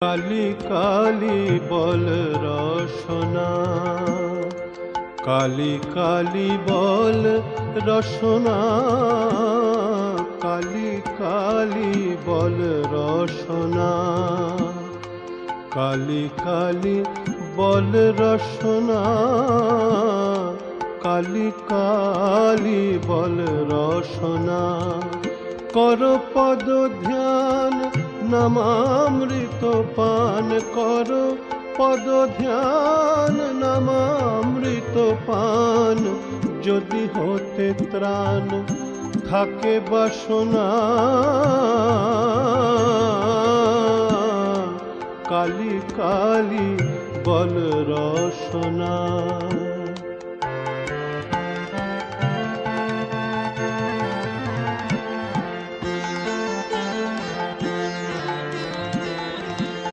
কালি কালি বল রসনা, কালি কালি বল রসনা, কালি কালি বল রসনা, কালি কালি বল রসনা, কালি কালি বল রসনা। কর পদ ধ্যান নামামৃত পান, কর পদ ধ্যান নামামৃত পান। যদি হতে ত্রাণ থাকে বাসনা, কালি কালি বল রসনা।